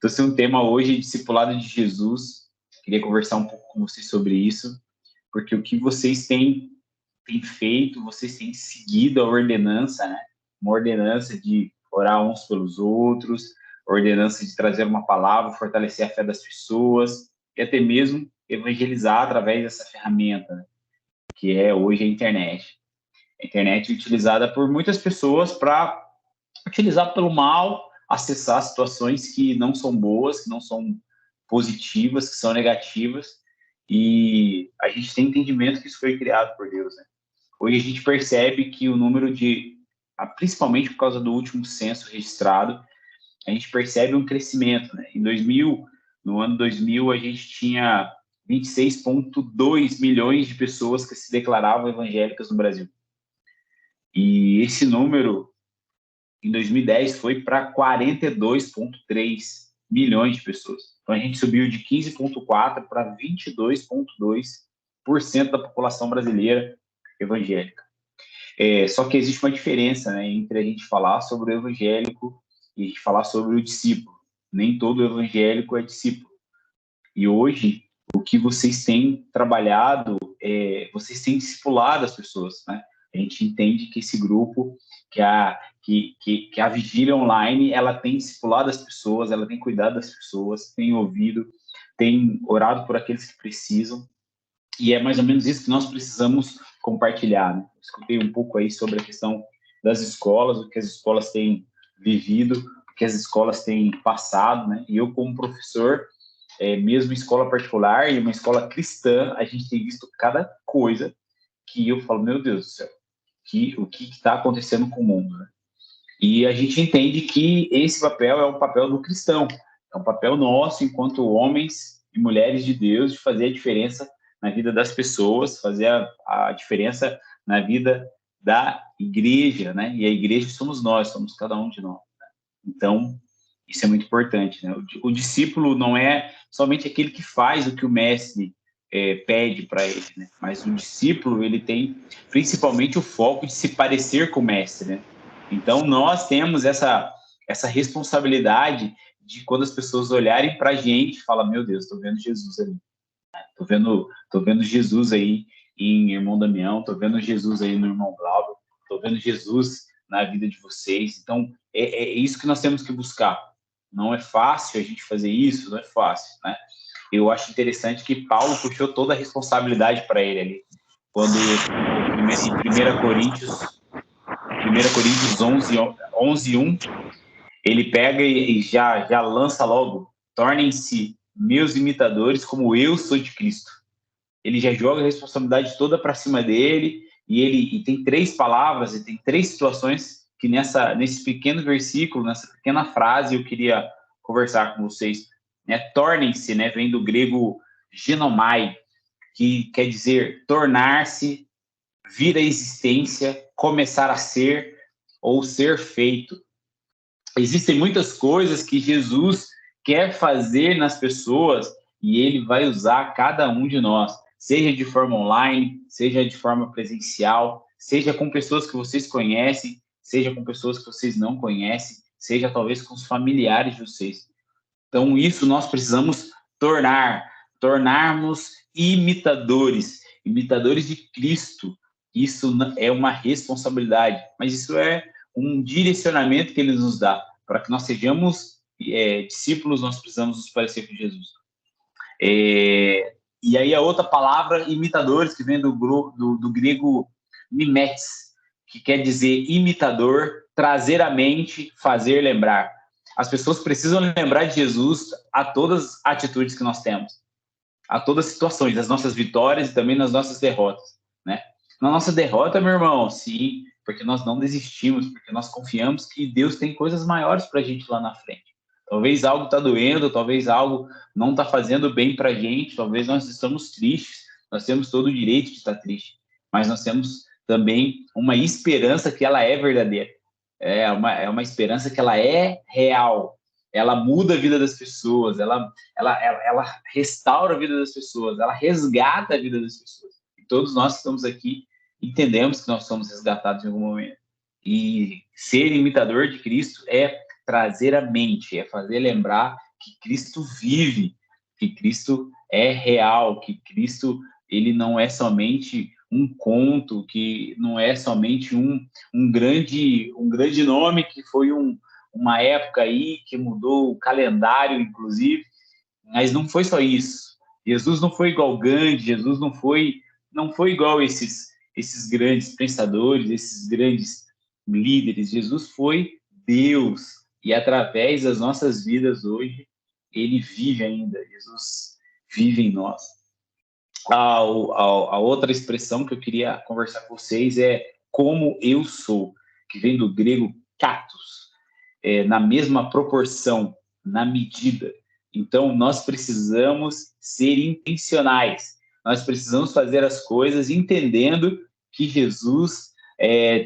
trouxe um tema hoje, discipulado de Jesus. Queria conversar um pouco com vocês sobre isso, porque o que vocês têm feito, vocês têm seguido a ordenança, né? Uma ordenança de orar uns pelos outros, ordenança de trazer uma palavra, fortalecer a fé das pessoas e até mesmo evangelizar através dessa ferramenta, né? Que é hoje a internet. A internet é utilizada por muitas pessoas para utilizar pelo mal, acessar situações que não são boas, que não são positivas, que são negativas, e a gente tem entendimento que isso foi criado por Deus, né? Hoje a gente percebe que o número principalmente por causa do último censo registrado, a gente percebe um crescimento, né? No ano 2000, a gente tinha 26,2 milhões de pessoas que se declaravam evangélicas no Brasil. E esse número, em 2010, foi para 42,3 milhões de pessoas. Então, a gente subiu de 15,4% para 22,2% da população brasileira evangélica. Só que existe uma diferença, né, entre a gente falar sobre o evangélico e a gente falar sobre o discípulo. Nem todo evangélico é discípulo. E hoje, o que vocês têm trabalhado, vocês têm discipulado as pessoas, né? A gente entende que esse grupo, que a Vigília Online, ela tem discipulado as pessoas, ela tem cuidado das pessoas, tem ouvido, tem orado por aqueles que precisam, e é mais ou menos isso que nós precisamos compartilhar, né? Escutei um pouco aí sobre a questão das escolas, o que as escolas têm vivido, o que as escolas têm passado, né? E eu, como professor, mesmo em escola particular e uma escola cristã, a gente tem visto cada coisa que eu falo, meu Deus do céu, o que está acontecendo com o mundo, né? E a gente entende que esse papel é um papel do cristão, é um papel nosso enquanto homens e mulheres de Deus, de fazer a diferença na vida das pessoas, fazer a diferença na vida da igreja, né? E a igreja somos nós, somos cada um de nós, né? Então, isso é muito importante, né? O discípulo não é somente aquele que faz o que o mestre pede para ele, né? Mas o discípulo, ele tem principalmente o foco de se parecer com o mestre, né? Então, nós temos essa responsabilidade de quando as pessoas olharem para a gente, falar, meu Deus, estou vendo Jesus ali. Tô vendo Jesus aí em irmão Damião, tô vendo Jesus aí no irmão Glauber, tô vendo Jesus na vida de vocês. Então, é isso que nós temos que buscar. Não é fácil a gente fazer isso, não é fácil, né? Eu acho interessante que Paulo puxou toda a responsabilidade para ele ali. Quando, em 1 Coríntios 11:1, ele pega e já lança logo, tornem-se meus imitadores como eu sou de Cristo. Ele já joga a responsabilidade toda para cima dele, e tem 3 palavras, e tem 3 situações que nesse pequeno versículo, nessa pequena frase, eu queria conversar com vocês. Né? Tornem-se, né? Vem do grego genomai, que quer dizer tornar-se, vir à existência, começar a ser ou ser feito. Existem muitas coisas que Jesus quer fazer nas pessoas e ele vai usar cada um de nós, seja de forma online, seja de forma presencial, seja com pessoas que vocês conhecem, seja com pessoas que vocês não conhecem, seja talvez com os familiares de vocês. Então, isso nós precisamos tornarmos imitadores de Cristo. Isso é uma responsabilidade, mas isso é um direcionamento que ele nos dá. Para que nós sejamos discípulos, nós precisamos nos parecer com Jesus. E aí a outra palavra, imitadores, que vem do grego mimetes, que quer dizer imitador, trazer à mente, fazer lembrar. As pessoas precisam lembrar de Jesus a todas as atitudes que nós temos, a todas as situações, das nossas vitórias e também nas nossas derrotas, né? Na nossa derrota, meu irmão, sim, porque nós não desistimos, porque nós confiamos que Deus tem coisas maiores para a gente lá na frente. Talvez algo está doendo, talvez algo não está fazendo bem para a gente, talvez nós estamos tristes, nós temos todo o direito de estar triste, mas nós temos também uma esperança que ela é verdadeira. É uma esperança que ela é real, ela muda a vida das pessoas, ela restaura a vida das pessoas, ela resgata a vida das pessoas. E todos nós que estamos aqui entendemos que nós somos resgatados em algum momento. E ser imitador de Cristo é trazer à mente, é fazer lembrar que Cristo vive, que Cristo é real, que Cristo ele não é somente um conto, que não é somente um grande nome que foi uma época aí que mudou o calendário, inclusive, mas não foi só isso. Jesus não foi igual Gandhi, Jesus não foi igual esses grandes pensadores, esses grandes líderes. Jesus foi Deus e através das nossas vidas hoje ele vive ainda. Jesus vive em nós. A outra expressão que eu queria conversar com vocês é como eu sou, que vem do grego katos, na mesma proporção, na medida. Então, nós precisamos ser intencionais, nós precisamos fazer as coisas entendendo que Jesus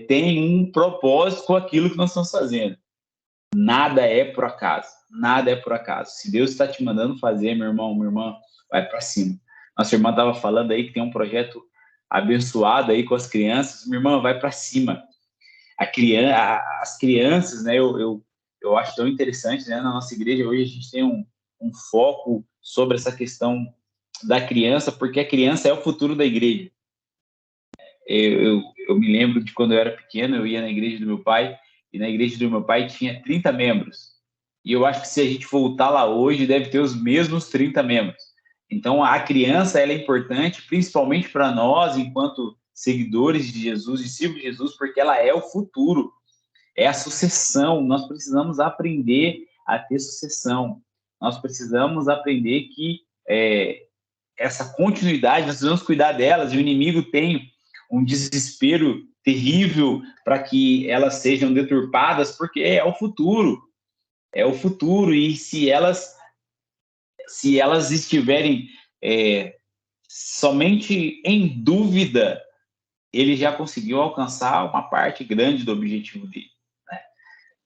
tem um propósito com aquilo que nós estamos fazendo. Nada é por acaso, nada é por acaso. Se Deus está te mandando fazer, meu irmão, minha irmã, vai para cima. Nossa irmã estava falando aí que tem um projeto abençoado aí com as crianças. Minha irmã, vai para cima. As crianças, né? Eu acho tão interessante, né? Na nossa igreja hoje a gente tem um foco sobre essa questão da criança, porque a criança é o futuro da igreja. Eu me lembro de quando eu era pequeno, eu ia na igreja do meu pai, e na igreja do meu pai tinha 30 membros. E eu acho que se a gente voltar lá hoje, deve ter os mesmos 30 membros. Então, a criança ela é importante, principalmente para nós, enquanto seguidores de Jesus, discípulos de Jesus, porque ela é o futuro, é a sucessão. Nós precisamos aprender a ter sucessão. Nós precisamos aprender que essa continuidade, nós precisamos cuidar delas, e o inimigo tem um desespero terrível para que elas sejam deturpadas, porque é o futuro, e se elas estiverem somente em dúvida, ele já conseguiu alcançar uma parte grande do objetivo dele, né?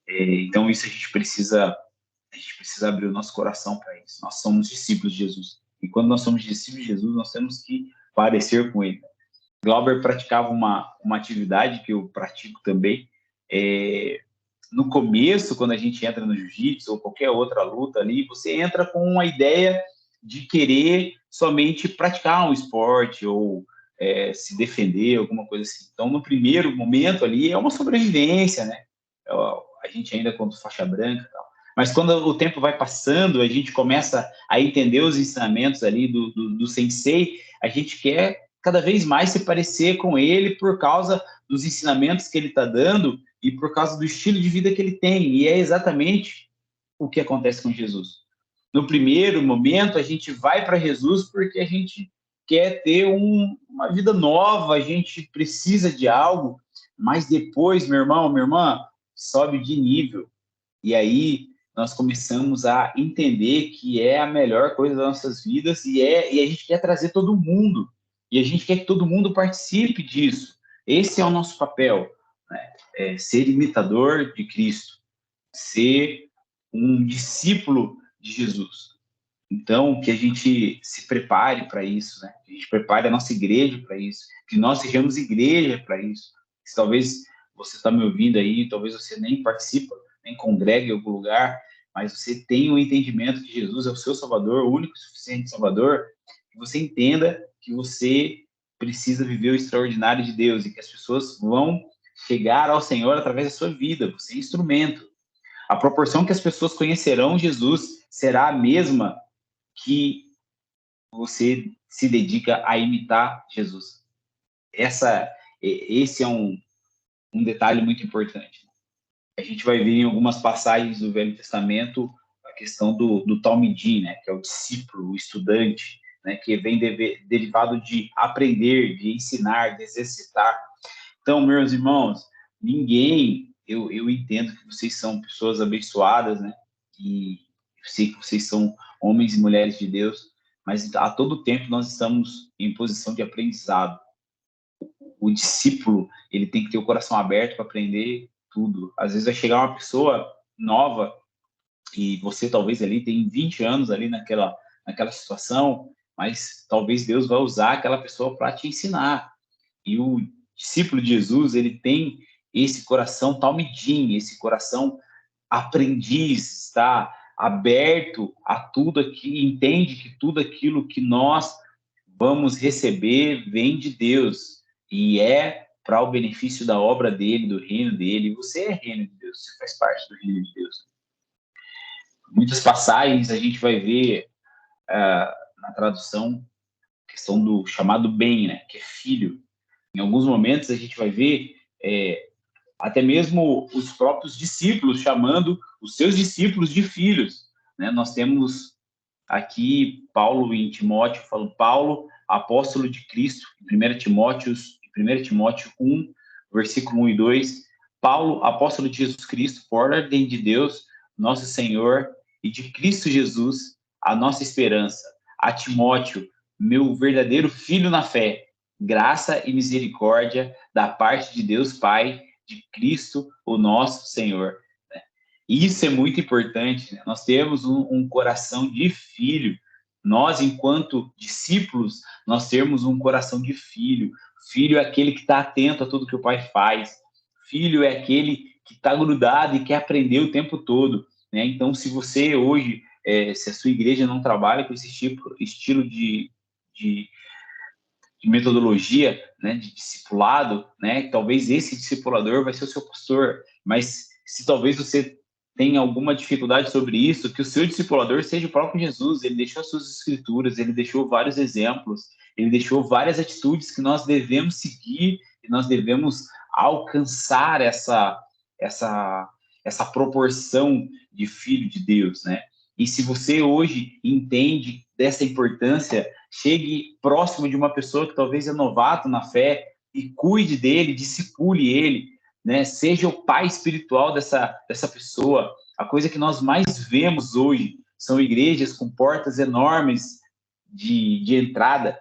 Então isso a gente precisa abrir o nosso coração para isso. Nós somos discípulos de Jesus, e quando nós somos discípulos de Jesus, nós temos que parecer com ele. Glauber praticava uma atividade que eu pratico também. No começo, quando a gente entra no jiu-jitsu ou qualquer outra luta ali, você entra com uma ideia de querer somente praticar um esporte ou se defender, alguma coisa assim. Então, no primeiro momento ali, é uma sobrevivência, né? A gente ainda contra faixa branca e tal. Mas quando o tempo vai passando, a gente começa a entender os ensinamentos ali do sensei, a gente quer cada vez mais se parecer com ele por causa dos ensinamentos que ele está dando e por causa do estilo de vida que ele tem. E é exatamente o que acontece com Jesus. No primeiro momento, a gente vai para Jesus porque a gente quer ter uma vida nova, a gente precisa de algo, mas depois, meu irmão, minha irmã, sobe de nível. E aí nós começamos a entender que é a melhor coisa das nossas vidas e a gente quer trazer todo mundo. E a gente quer que todo mundo participe disso. Esse é o nosso papel, né? Ser imitador de Cristo, ser um discípulo de Jesus. Então, que a gente se prepare para isso, né? Que a gente prepare a nossa igreja para isso, que nós sejamos igreja para isso. Se talvez você está me ouvindo aí, talvez você nem participa, nem congregue em algum lugar, mas você tem o entendimento que Jesus é o seu Salvador, o único e suficiente Salvador, que você entenda que você precisa viver o extraordinário de Deus e que as pessoas vão chegar ao Senhor através da sua vida. Você é instrumento. A proporção que as pessoas conhecerão Jesus será a mesma que você se dedica a imitar Jesus. Esse é um detalhe muito importante. A gente vai ver em algumas passagens do Velho Testamento a questão do talmidim, né, que é o discípulo, o estudante, né, que vem derivado de aprender, de ensinar, de exercitar. Então, meus irmãos, eu entendo que vocês são pessoas abençoadas, né, e eu sei que vocês são homens e mulheres de Deus, mas a todo tempo nós estamos em posição de aprendizado. O discípulo, ele tem que ter o coração aberto para aprender tudo. Às vezes vai chegar uma pessoa nova e você talvez ali tem 20 anos ali naquela situação, mas talvez Deus vai usar aquela pessoa para te ensinar. E o discípulo de Jesus, ele tem esse coração talmidim, esse coração aprendiz, está aberto a tudo aqui, entende que tudo aquilo que nós vamos receber vem de Deus e é para o benefício da obra dele, do reino dele. E você é reino de Deus, você faz parte do reino de Deus. Muitas passagens a gente vai ver na tradução a questão do chamado bem, né, que é filho. Em alguns momentos a gente vai ver até mesmo os próprios discípulos chamando os seus discípulos de filhos, né? Nós temos aqui Paulo em Timóteo, falando Paulo, apóstolo de Cristo, em 1 Timóteo 1, versículo 1 e 2, Paulo, apóstolo de Jesus Cristo, por ordem de Deus, nosso Senhor, e de Cristo Jesus, a nossa esperança. A Timóteo, meu verdadeiro filho na fé, graça e misericórdia da parte de Deus Pai, de Cristo, o nosso Senhor. Isso é muito importante, né? Nós temos um coração de filho. Nós, enquanto discípulos, nós temos um coração de filho. Filho é aquele que está atento a tudo que o pai faz. Filho é aquele que está grudado e quer aprender o tempo todo, né? Então, se você hoje, se a sua igreja não trabalha com esse estilo de metodologia, né, de discipulado, né, talvez esse discipulador vai ser o seu pastor, mas se talvez você tenha alguma dificuldade sobre isso, que o seu discipulador seja o próprio Jesus. Ele deixou as suas escrituras, ele deixou vários exemplos, ele deixou várias atitudes que nós devemos seguir e nós devemos alcançar essa proporção de filho de Deus, né? E se você hoje entende dessa importância, chegue próximo de uma pessoa que talvez é novato na fé e cuide dele, discipule ele, né? Seja o pai espiritual dessa pessoa. A coisa que nós mais vemos hoje são igrejas com portas enormes de entrada,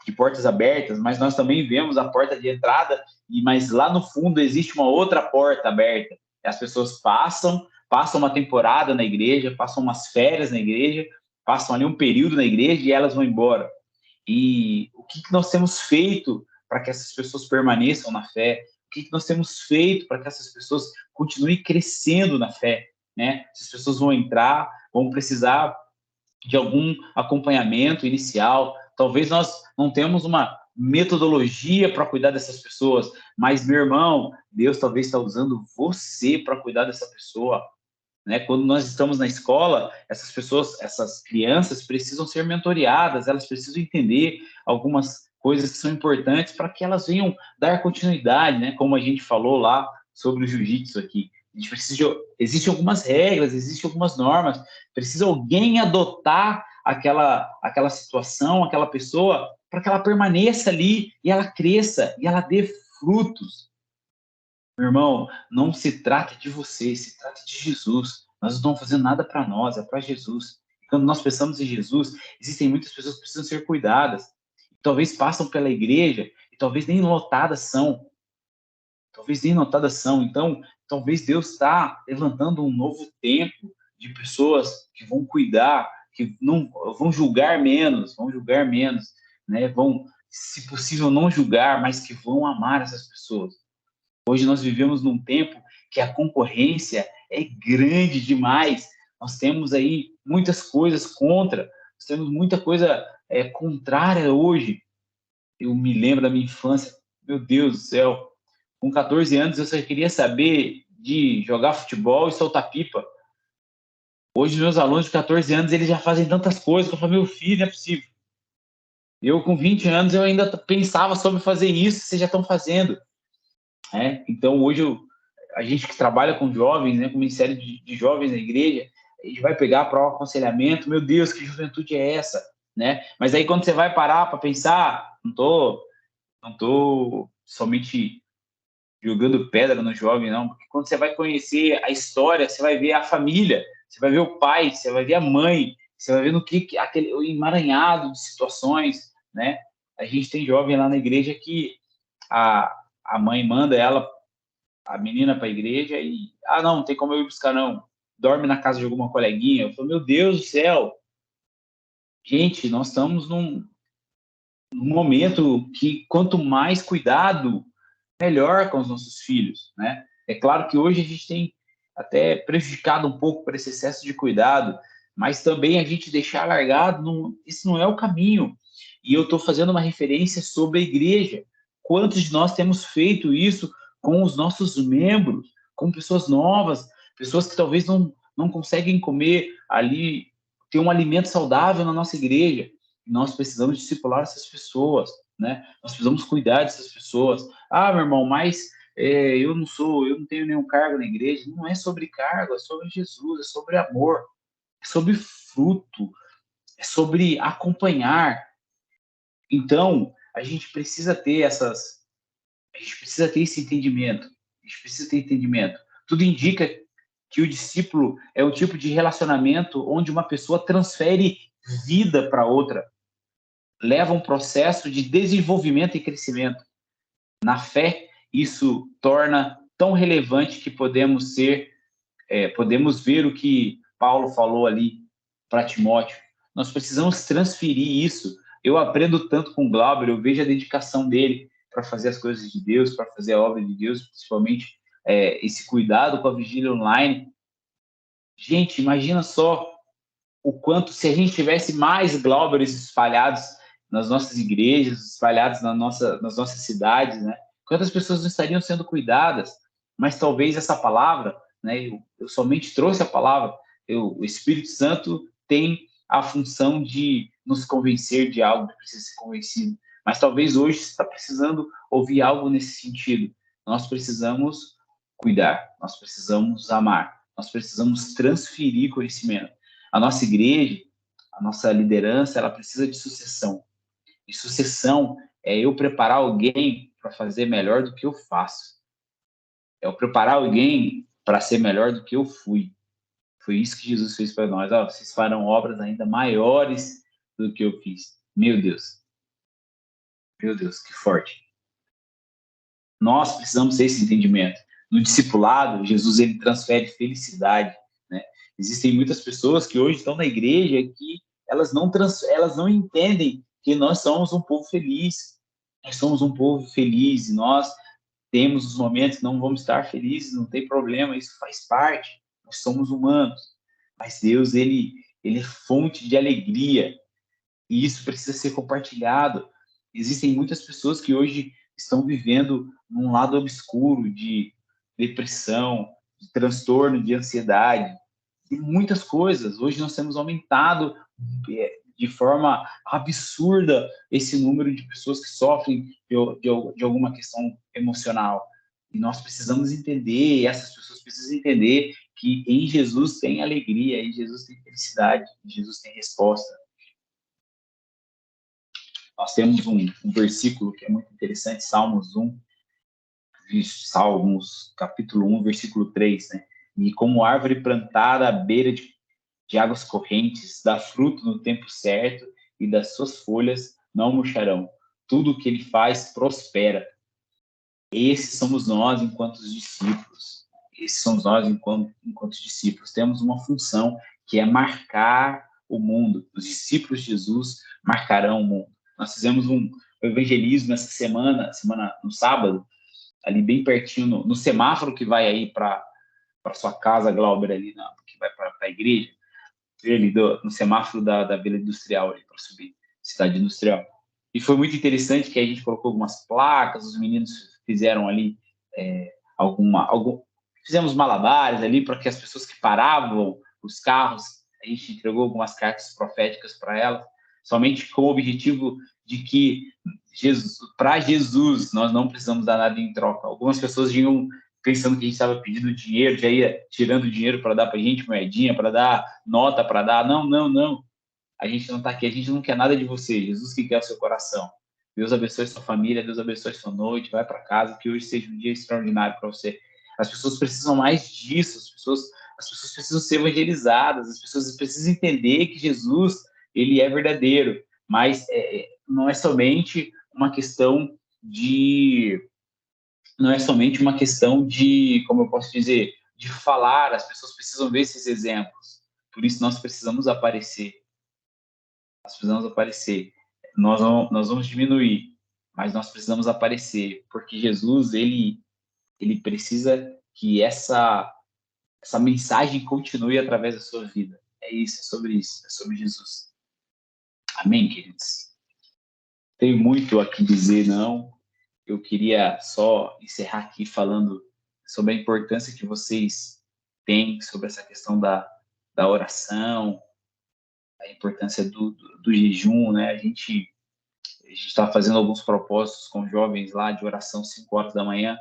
de portas abertas, mas nós também vemos a porta de entrada, mas lá no fundo existe uma outra porta aberta. As pessoas passam uma temporada na igreja, passam umas férias na igreja, passam ali um período na igreja e elas vão embora. E o que nós temos feito para que essas pessoas permaneçam na fé? O que nós temos feito para que essas pessoas continuem crescendo na fé, né? Essas pessoas vão entrar, vão precisar de algum acompanhamento inicial. Talvez nós não temos uma metodologia para cuidar dessas pessoas, mas, meu irmão, Deus talvez está usando você para cuidar dessa pessoa, né? Quando nós estamos na escola, essas pessoas, essas crianças precisam ser mentoreadas, elas precisam entender algumas coisas que são importantes para que elas venham dar continuidade, né? Como a gente falou lá sobre o jiu-jitsu aqui. A gente precisa, existem algumas regras, existem algumas normas, precisa alguém adotar aquela situação, aquela pessoa, para que ela permaneça ali e ela cresça e ela dê frutos. Meu irmão, não se trata de você, se trata de Jesus. Nós não estamos fazendo nada para nós, é para Jesus. E quando nós pensamos em Jesus, existem muitas pessoas que precisam ser cuidadas. Talvez passam pela igreja e talvez nem lotadas são. Talvez nem lotadas são. Então, talvez Deus está levantando um novo tempo de pessoas que vão cuidar, que não vão julgar menos, né? Vão, se possível, não julgar, mas que vão amar essas pessoas. Hoje nós vivemos num tempo que a concorrência é grande demais. Nós temos aí muitas coisas contra, nós temos muita coisa contrária hoje. Eu me lembro da minha infância, meu Deus do céu, com 14 anos eu só queria saber de jogar futebol e soltar pipa. Hoje meus alunos de 14 anos eles já fazem tantas coisas que eu falo, meu filho, não é possível. Eu com 20 anos eu ainda pensava sobre fazer isso, vocês já estão fazendo. Então, hoje, a gente que trabalha com jovens, né, com o Ministério de Jovens na igreja, a gente vai pegar para o aconselhamento, meu Deus, que juventude é essa? Né? Mas aí, quando você vai parar para pensar, não tô somente jogando pedra no jovem, não, porque quando você vai conhecer a história, você vai ver a família, você vai ver o pai, você vai ver a mãe, você vai ver no que aquele o emaranhado de situações, né? A gente tem jovem lá na igreja que a mãe manda a menina para a igreja e, não tem como eu ir buscar, não. Dorme na casa de alguma coleguinha. Eu falo, meu Deus do céu. Gente, nós estamos num momento que quanto mais cuidado, melhor com os nossos filhos, né? É claro que hoje a gente tem até prejudicado um pouco por esse excesso de cuidado, mas também a gente deixar largado, isso não é o caminho. E eu estou fazendo uma referência sobre a igreja. Quantos de nós temos feito isso com os nossos membros, com pessoas novas, pessoas que talvez não conseguem comer ali, ter um alimento saudável na nossa igreja. Nós precisamos discipular essas pessoas, né? Nós precisamos cuidar dessas pessoas. Ah, meu irmão, mas eu não tenho nenhum cargo na igreja. Não é sobre cargo, é sobre Jesus, é sobre amor, é sobre fruto, é sobre acompanhar. Então, a gente precisa ter esse entendimento. A gente precisa ter entendimento. Tudo indica que o discípulo é um tipo de relacionamento onde uma pessoa transfere vida para outra, leva um processo de desenvolvimento e crescimento. Na fé, isso torna tão relevante que podemos ver o que Paulo falou ali para Timóteo. Nós precisamos transferir isso. Eu aprendo tanto com o Glauber, eu vejo a dedicação dele para fazer as coisas de Deus, para fazer a obra de Deus, principalmente esse cuidado com a vigília online. Gente, imagina só o quanto, se a gente tivesse mais Glaubers espalhados nas nossas igrejas, espalhados nas nossas cidades, né? Quantas pessoas não estariam sendo cuidadas? Mas talvez essa palavra, né? Eu somente trouxe a palavra. O Espírito Santo tem a função de nos convencer de algo que precisa ser convencido. Mas talvez hoje você está precisando ouvir algo nesse sentido. Nós precisamos cuidar, nós precisamos amar, nós precisamos transferir conhecimento. A nossa igreja, a nossa liderança, ela precisa de sucessão. E sucessão é eu preparar alguém para fazer melhor do que eu faço. É eu preparar alguém para ser melhor do que eu fui. Foi isso que Jesus fez para nós. Vocês farão obras ainda maiores do que eu fiz. Meu Deus, que forte. Nós precisamos ter esse entendimento. No discipulado, Jesus ele transfere felicidade, né? Existem muitas pessoas que hoje estão na igreja que elas não entendem que nós somos um povo feliz. Nós somos um povo feliz e nós temos os momentos que não vamos estar felizes, não tem problema, isso faz parte. Nós somos humanos. Mas Deus, ele é fonte de alegria e isso precisa ser compartilhado. Existem muitas pessoas que hoje estão vivendo num lado obscuro de depressão, de transtorno, de ansiedade, e muitas coisas. Hoje nós temos aumentado de forma absurda esse número de pessoas que sofrem de alguma questão emocional. E nós precisamos entender, essas pessoas precisam entender que em Jesus tem alegria, em Jesus tem felicidade, em Jesus tem resposta. Nós temos um versículo que é muito interessante, Salmos, capítulo 1, versículo 3, né? E como árvore plantada à beira de águas correntes, dá fruto no tempo certo e das suas folhas não murcharão. Tudo o que ele faz prospera. Esses somos nós enquanto discípulos. Esses somos nós enquanto discípulos. Temos uma função que é marcar o mundo. Os discípulos de Jesus marcarão o mundo. Nós fizemos um evangelismo nessa semana no sábado, ali bem pertinho, no semáforo que vai aí para sua casa, Glauber, ali, que vai para a igreja, ali no semáforo da Vila Industrial, ali para subir, cidade industrial. E foi muito interessante que a gente colocou algumas placas, os meninos fizeram ali fizemos malabares ali para que as pessoas que paravam os carros, a gente entregou algumas cartas proféticas para elas, somente com o objetivo de que para Jesus nós não precisamos dar nada em troca. Algumas pessoas iam pensando que a gente estava pedindo dinheiro, já ia tirando dinheiro para dar para a gente, moedinha, para dar nota, para dar. Não. A gente não está aqui, a gente não quer nada de você. Jesus que quer o seu coração. Deus abençoe sua família, Deus abençoe sua noite, vai para casa, que hoje seja um dia extraordinário para você. As pessoas precisam mais disso, as pessoas precisam ser evangelizadas, as pessoas precisam entender que Jesus, ele é verdadeiro, mas não é somente uma questão de, como eu posso dizer, de falar, as pessoas precisam ver esses exemplos. Por isso nós precisamos aparecer. Nós vamos diminuir, mas nós precisamos aparecer, porque Jesus, ele precisa que essa mensagem continue através da sua vida. É isso, é sobre Jesus. Amém, queridos? Tenho muito a que dizer, não. Eu queria só encerrar aqui falando sobre a importância que vocês têm sobre essa questão da oração, a importância do jejum, né? A gente está fazendo alguns propósitos com jovens lá de oração 5 horas da manhã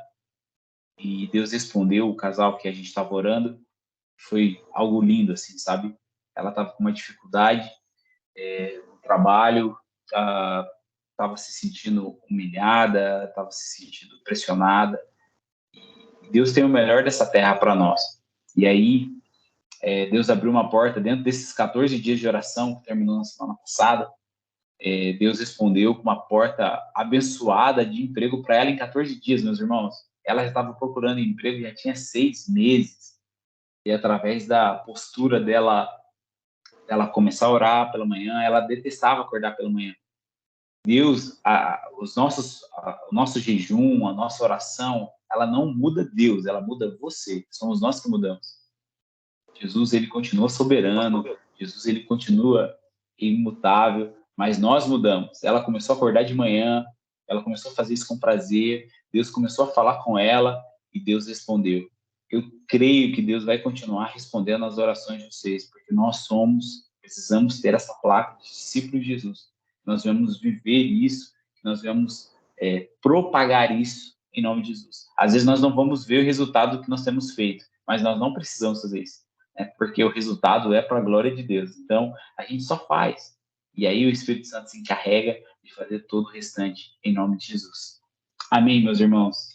e Deus respondeu o casal que a gente estava orando. Foi algo lindo, assim, sabe? Ela estava com uma dificuldade no trabalho, estava se sentindo humilhada, estava se sentindo pressionada. Deus tem o melhor dessa terra para nós. E aí, Deus abriu uma porta dentro desses 14 dias de oração que terminou na semana passada. Deus respondeu com uma porta abençoada de emprego para ela em 14 dias, meus irmãos. Ela já estava procurando emprego, já tinha 6 meses. E através da postura dela, ela começar a orar pela manhã, ela detestava acordar pela manhã. Deus, o nosso jejum, a nossa oração, ela não muda Deus, ela muda você. Somos nós que mudamos. Jesus, ele continua soberano, Jesus, ele continua imutável, mas nós mudamos. Ela começou a acordar de manhã, ela começou a fazer isso com prazer, Deus começou a falar com ela e Deus respondeu. Eu creio que Deus vai continuar respondendo às orações de vocês, porque precisamos ter essa placa de discípulo de Jesus. Nós vamos viver isso, nós vamos propagar isso em nome de Jesus. Às vezes nós não vamos ver o resultado do que nós temos feito, mas nós não precisamos fazer isso, porque o resultado é para a glória de Deus. Então, a gente só faz. E aí o Espírito Santo se encarrega de fazer todo o restante em nome de Jesus. Amém, meus irmãos?